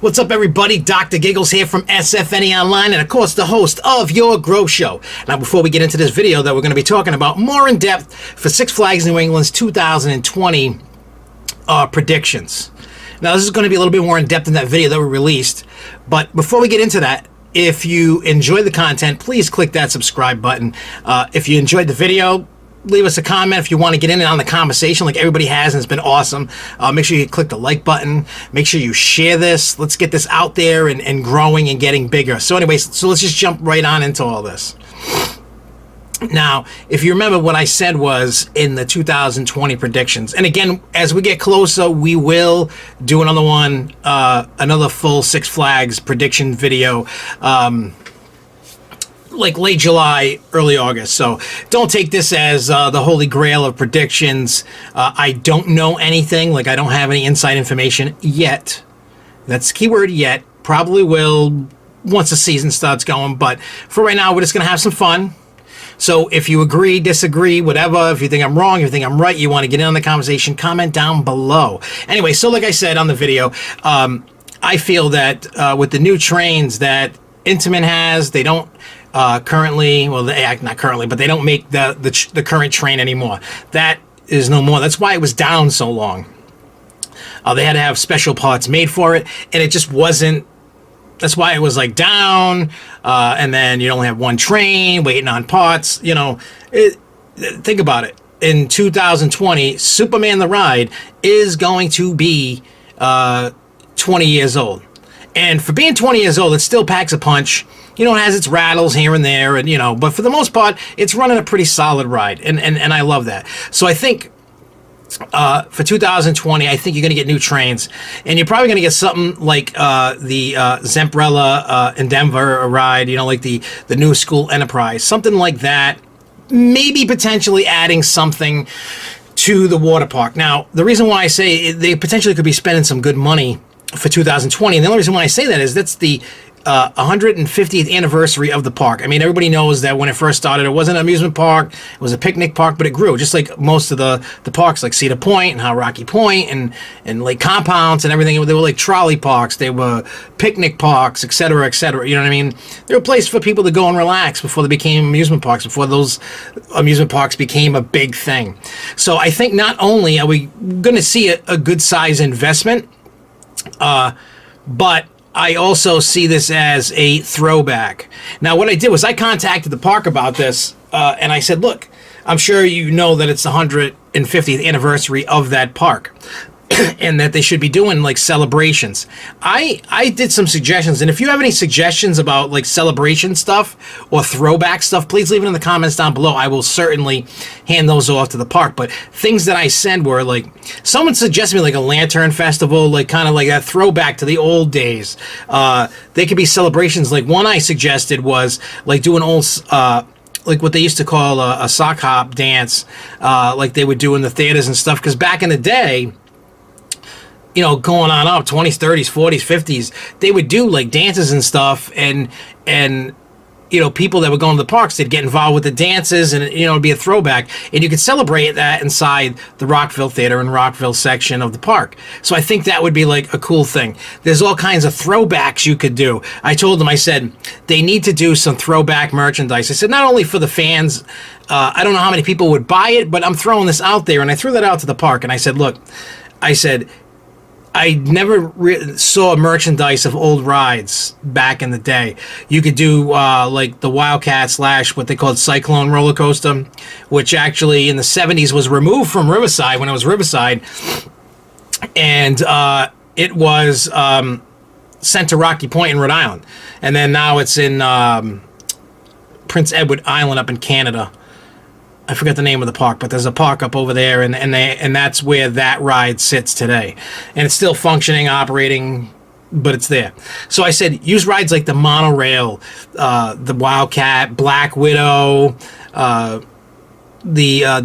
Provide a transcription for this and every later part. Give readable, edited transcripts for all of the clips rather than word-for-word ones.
What's up, everybody? Dr. Giggles here from SFNEOnline, and of course the host of your Grow Show. Now, before we get into this video that we're going to be talking about more in depth for Six Flags New England's 2020 predictions. Now, this is going to be a little bit more in depth than that video that we released, but before we get into that, if you enjoyed the content, please click that subscribe button. If you enjoyed the video, leave us a comment if you want to get in on the conversation like everybody has, and it's been awesome. Make sure you click the like button. Make sure you share this. Let's get this out there and growing and getting bigger. So anyways, so let's just jump right on into all this. Now, if you remember, what I said was in the 2020 predictions, and again, as we get closer, we will do another one, another full Six Flags prediction video, like late July, early August. So don't take this as the holy grail of predictions. I don't know anything. Like, I don't have any inside information yet. That's the keyword, yet. Probably will once the season starts going. But for right now, we're just going to have some fun. So if you agree, disagree, whatever, if you think I'm wrong, if you think I'm right, you want to get in on the conversation, comment down below. Anyway, so like I said on the video, I feel that with the new trains that Intamin has, they don't currently, well, not currently, but they don't make the current train anymore. That is no more. That's why it was down so long. They had to have special parts made for it, and it just wasn't. That's why it was like down, and then you only have one train waiting on parts. You know, think about it. In 2020, Superman the Ride is going to be 20 years old. And for being 20 years old, it still packs a punch. You know, it has its rattles here and there, and, you know, but for the most part, it's running a pretty solid ride, and I love that. So I think for 2020, I think you're going to get new trains, and you're probably going to get something like the Zemprella Endeavor ride, you know, like the New School Enterprise, something like that, maybe potentially adding something to the water park. Now, the reason why I say they potentially could be spending some good money for 2020, and the only reason why I say that is that's the 150th anniversary of the park. I mean, everybody knows that when it first started, it wasn't an amusement park, it was a picnic park, but it grew, just like most of the parks, like Cedar Point and Rocky Point and Lake Compounds and everything. They were like trolley parks, they were picnic parks, etc., etc. You know what I mean? They were a place for people to go and relax before they became amusement parks, before those amusement parks became a big thing. So I think not only are we going to see a good size investment, but I also see this as a throwback. Now, what I did was I contacted the park about this, and I said, look, I'm sure you know that it's the 150th anniversary of that park, and that they should be doing, like, celebrations. I did some suggestions, and if you have any suggestions about, like, celebration stuff or throwback stuff, please leave it in the comments down below. I will certainly hand those off to the park. But things that I said were, like, someone suggested me, like, a lantern festival, like, kind of like that throwback to the old days. They could be celebrations. Like, one I suggested was, like, doing old, like what they used to call a sock hop dance, like they would do in the theaters and stuff. Because back in the day, you know, going on up, 20s, 30s, 40s, 50s, they would do, like, dances and stuff, and you know, people that were going to the parks, they'd get involved with the dances, and, you know, it'd be a throwback, and you could celebrate that inside the Rockville Theater and Rockville section of the park. So I think that would be, like, a cool thing. There's all kinds of throwbacks you could do. I told them, I said, they need to do some throwback merchandise. I said, not only for the fans, I don't know how many people would buy it, but I'm throwing this out there, and I threw that out to the park, and I said, look, I said, I never saw merchandise of old rides back in the day. You could do like the Wildcat / what they called Cyclone roller coaster, which actually in the 70s was removed from Riverside when it was Riverside, and it was sent to Rocky Point in Rhode Island, and then now it's in Prince Edward Island up in Canada. I forgot the name of the park, but there's a park up over there, and that's where that ride sits today. And it's still functioning, operating, but it's there. So I said, use rides like the monorail, the Wildcat, Black Widow, the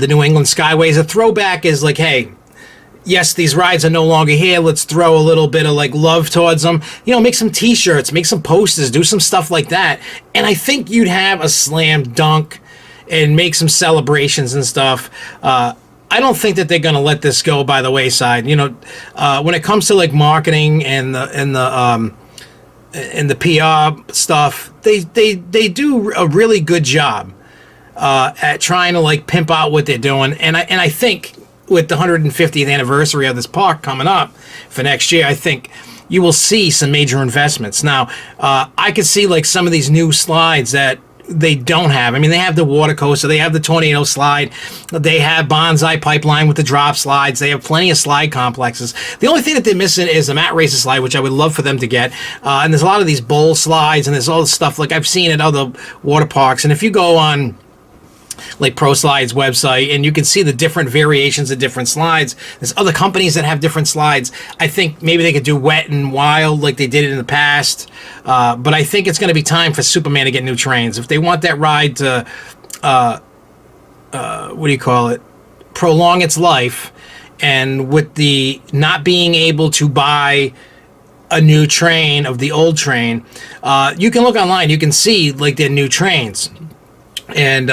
New England Skyways. A throwback is like, hey, yes, these rides are no longer here. Let's throw a little bit of, like, love towards them. You know, make some T-shirts, make some posters, do some stuff like that. And I think you'd have a slam dunk and make some celebrations and stuff. I don't think that they're going to let this go by the wayside. You know, when it comes to like marketing and the PR stuff, they do a really good job at trying to like pimp out what they're doing. And I think with the 150th anniversary of this park coming up for next year, I think you will see some major investments. Now, I could see like some of these new slides that they don't have. I mean, they have the water coaster, they have the tornado slide, they have Bonsai Pipeline with the drop slides, they have plenty of slide complexes. The only thing that they're missing is the mat racer slide, which I would love for them to get. And there's a lot of these bowl slides, and there's all this stuff like I've seen at other water parks. And if you go on like ProSlide's website, and you can see the different variations of different slides. There's other companies that have different slides. I think maybe they could do wet and wild like they did it in the past. But I think it's going to be time for Superman to get new trains. If they want that ride to, prolong its life, and with the not being able to buy a new train of the old train, you can look online. You can see like their new trains. And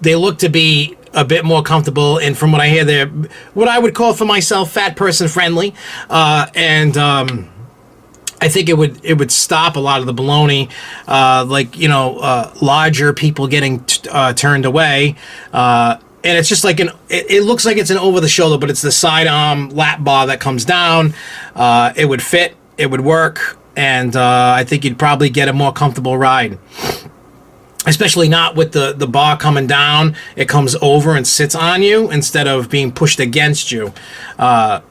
they look to be a bit more comfortable, and from what I hear, they're what I would call for myself fat person friendly. I think it would stop a lot of the baloney, larger people getting turned away. And it's just like it looks like it's an over the shoulder, but it's the side arm lap bar that comes down. It would fit, it would work, and I think you'd probably get a more comfortable ride. Especially not with the bar coming down. It comes over and sits on you instead of being pushed against you. I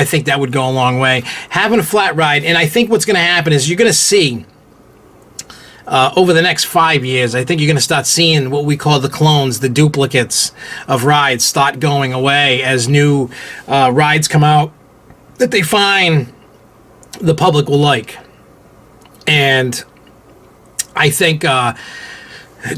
think that would go a long way. Having a flat ride, and I think what's going to happen is you're going to see, over the next 5 years, I think you're going to start seeing what we call the clones, the duplicates of rides start going away as new rides come out that they find the public will like. And I think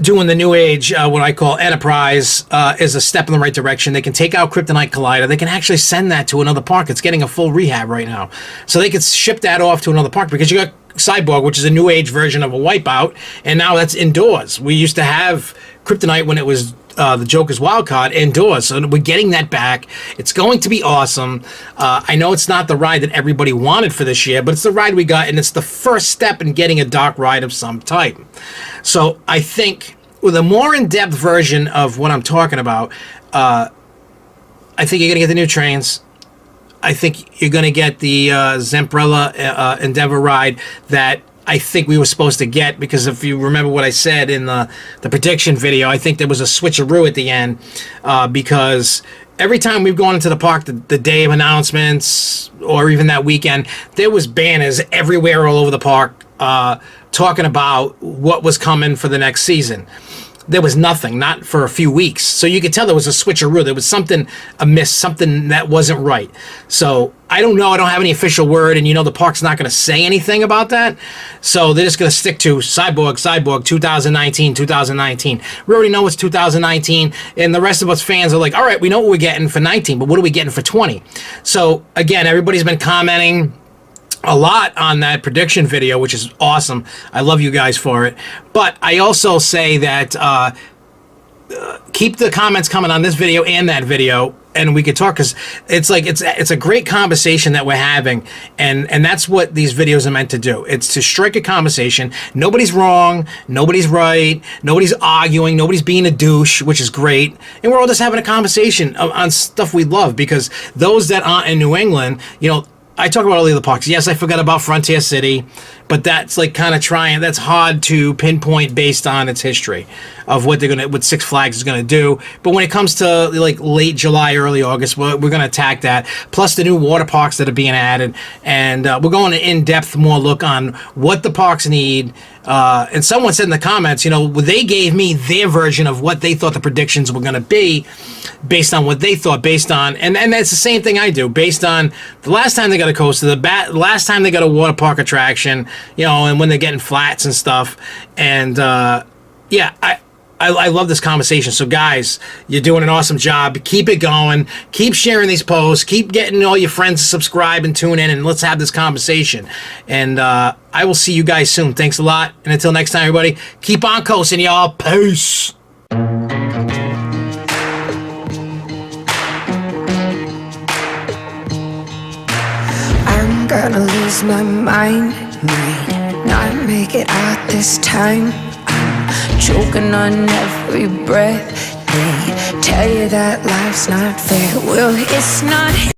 doing the new age, what I call Enterprise, is a step in the right direction. They can take out Kryptonite Collider. They can actually send that to another park. It's getting a full rehab right now. So they could ship that off to another park, because you got Cyborg, which is a new age version of a Wipeout, and now that's indoors. We used to have Kryptonite when it was the Joker's Wild Card indoors, so we're getting that back. It's going to be awesome. I know it's not the ride that everybody wanted for this year, but it's the ride we got, and it's the first step in getting a dark ride of some type. So I think with a more in-depth version of what I'm talking about, I think you're going to get the new trains. I think you're going to get the Zemprella Endeavor ride that I think we were supposed to get, because if you remember what I said in the prediction video, I think there was a switcheroo at the end, because every time we've gone into the park the day of announcements, or even that weekend, there was banners everywhere all over the park talking about what was coming for the next season. There was nothing, not for a few weeks. So you could tell there was a switcheroo. There was something amiss, something that wasn't right. So I don't know. I don't have any official word, and the park's not going to say anything about that. So they're just going to stick to Cyborg 2019, 2019. We already know it's 2019, and the rest of us fans are like, all right, we know what we're getting for 19, but what are we getting for 20? So again, everybody's been commenting a lot on that prediction video, which is awesome. I love you guys for it. But I also say that keep the comments coming on this video and that video, and we could talk, because it's like it's a great conversation that we're having, and that's what these videos are meant to do. It's to strike a conversation. Nobody's wrong, nobody's right, nobody's arguing, nobody's being a douche, which is great, and we're all just having a conversation on stuff we love, because those that aren't in New England, I talk about all the other parks. Yes, I forgot about Frontier City, but that's like kind of that's hard to pinpoint based on its history of what Six Flags is gonna do. But when it comes to like late July, early August, we're gonna attack that. Plus the new water parks that are being added, and we're going to in-depth more look on what the parks need. And someone said in the comments, they gave me their version of what they thought the predictions were gonna be, based on what they thought, and that's the same thing I do, based on the last time they got a coaster, the last time they got a water park attraction, and when they're getting flats and stuff. And I love this conversation. So guys, you're doing an awesome job. Keep it going. Keep sharing these posts. Keep getting all your friends to subscribe and tune in, and let's have this conversation. And I will see you guys soon. Thanks a lot. And until next time, everybody, keep on coasting, y'all. Peace. gonna lose my mind, might not make it out this time. I'm choking on every breath. They tell you that life's not fair. Well, it's not.